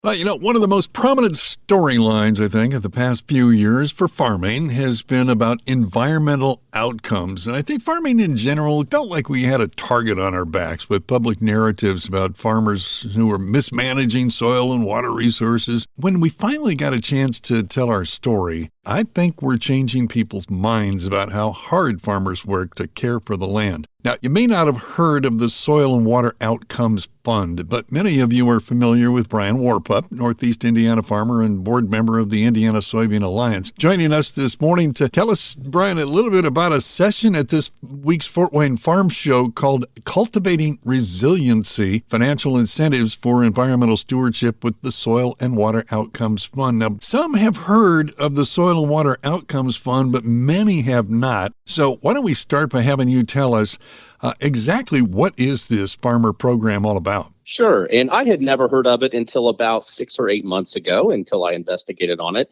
Well, one of the most prominent storylines, I think, of the past few years for farming has been about environmental outcomes. And I think farming in general felt like we had a target on our backs with public narratives about farmers who were mismanaging soil and water resources. When we finally got a chance to tell our story, I think we're changing people's minds about how hard farmers work to care for the land. Now, you may not have heard of the Soil and Water Outcomes Fund, but many of you are familiar with Brian Warpup, Northeast Indiana farmer and board member of the Indiana Soybean Alliance. Joining us this morning to tell us, Brian, a little bit about a session at this week's Fort Wayne Farm Show called Cultivating Resiliency, Financial Incentives for Environmental Stewardship with the Soil and Water Outcomes Fund. Now, some have heard of the Soil and Water Outcomes Fund, but many have not. So why don't we start by having you tell us exactly what is this farmer program all about? Sure. And I had never heard of it until about 6 or 8 months ago, until I investigated on it.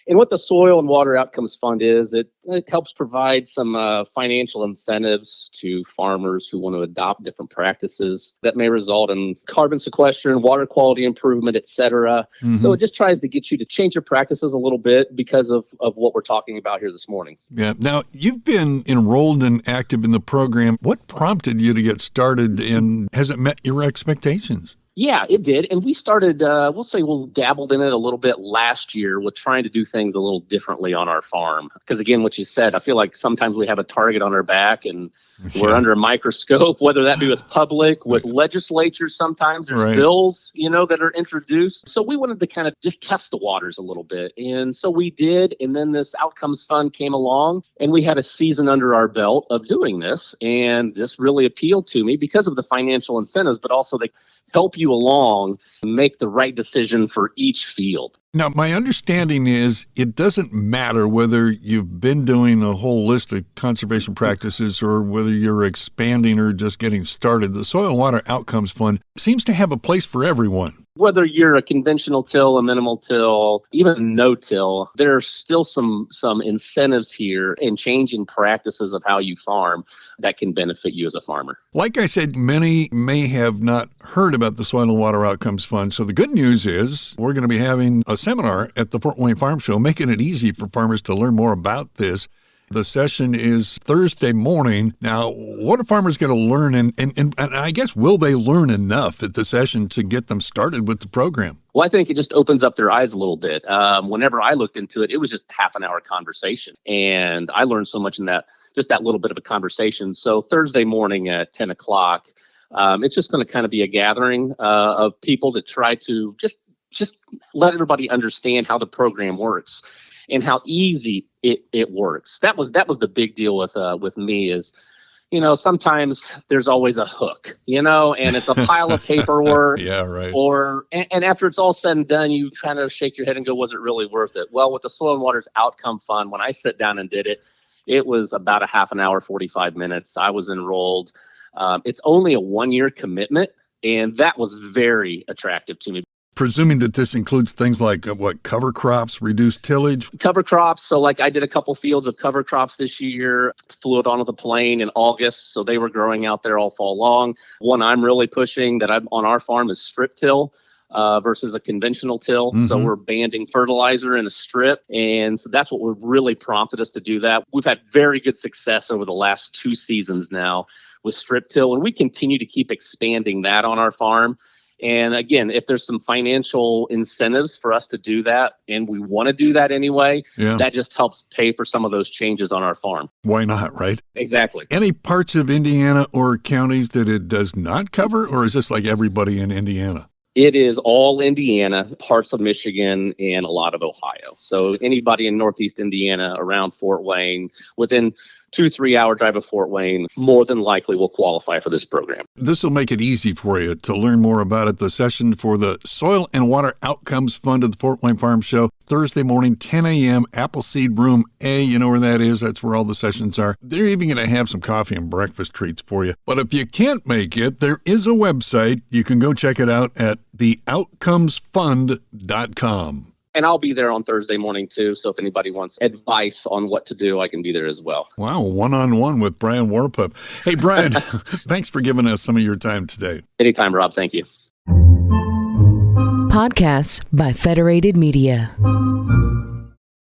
And what the Soil and Water Outcomes Fund is, it helps provide some financial incentives to farmers who want to adopt different practices that may result in carbon sequestration, water quality improvement, et cetera. Mm-hmm. So it just tries to get you to change your practices a little bit because of what we're talking about here this morning. Yeah. Now, you've been enrolled and active in the program. What prompted you to get started, and has it met your expectations? Yeah, it did. And we started, we'll dabbled in it a little bit last year with trying to do things a little differently on our farm. Because again, what you said, I feel like sometimes we have a target on our back and we're under a microscope, whether that be with public, with legislatures. Sometimes there's bills, that are introduced. So we wanted to kind of just test the waters a little bit. And so we did. And then this Outcomes Fund came along and we had a season under our belt of doing this. And this really appealed to me because of the financial incentives, but also the help you along and make the right decision for each field. Now, my understanding is it doesn't matter whether you've been doing a whole list of conservation practices or whether you're expanding or just getting started. The Soil and Water Outcomes Fund seems to have a place for everyone. Whether you're a conventional till, a minimal till, even no-till, there are still some incentives here and changing practices of how you farm that can benefit you as a farmer. Like I said, many may have not heard about the Soil and Water Outcomes Fund. So the good news is we're going to be having a seminar at the Fort Wayne Farm Show, making it easy for farmers to learn more about this. The session is Thursday morning. Now, what are farmers going to learn? And I guess, will they learn enough at the session to get them started with the program? Well, I think it just opens up their eyes a little bit. Whenever I looked into it, it was just half an hour conversation. And I learned so much in that little bit of a conversation. So Thursday morning at 10 o'clock, it's just going to kind of be a gathering of people to try to just let everybody understand how the program works and how easy it works. That was the big deal with me is, sometimes there's always a hook, and it's a pile of paperwork. Yeah, right. And after it's all said and done, you kind of shake your head and go, was it really worth it? Well, with the Soil and Water's Outcome Fund, when I sat down and did it, it was about a half an hour, 45 minutes. I was enrolled. It's only a 1-year commitment, and that was very attractive to me. Presuming that this includes things like cover crops, reduced tillage? Cover crops. So like I did a couple fields of cover crops this year, flew it onto the plain in August. So they were growing out there all fall long. One I'm really pushing that I'm on our farm is strip till versus a conventional till. Mm-hmm. So we're banding fertilizer in a strip. And so that's what really prompted us to do that. We've had very good success over the last 2 seasons now with strip till, and we continue to keep expanding that on our farm. And again, if there's some financial incentives for us to do that, and we want to do that anyway, that just helps pay for some of those changes on our farm. Why not, right? Exactly. Any parts of Indiana or counties that it does not cover, or is this like everybody in Indiana? It is all Indiana, parts of Michigan, and a lot of Ohio. So anybody in Northeast Indiana around Fort Wayne, within 2-3 hour drive of Fort Wayne, more than likely will qualify for this program. This will make it easy for you to learn more about it. The session for the Soil and Water Outcomes Fund at the Fort Wayne Farm Show, Thursday morning, 10 a.m., Appleseed Room A. You know where that is. That's where all the sessions are. They're even going to have some coffee and breakfast treats for you. But if you can't make it, there is a website. You can go check it out at theoutcomesfund.com. And I'll be there on Thursday morning, too. So if anybody wants advice on what to do, I can be there as well. Wow, one-on-one with Brian Warpup. Hey, Brian, thanks for giving us some of your time today. Anytime, Rob. Thank you. Podcasts by Federated Media.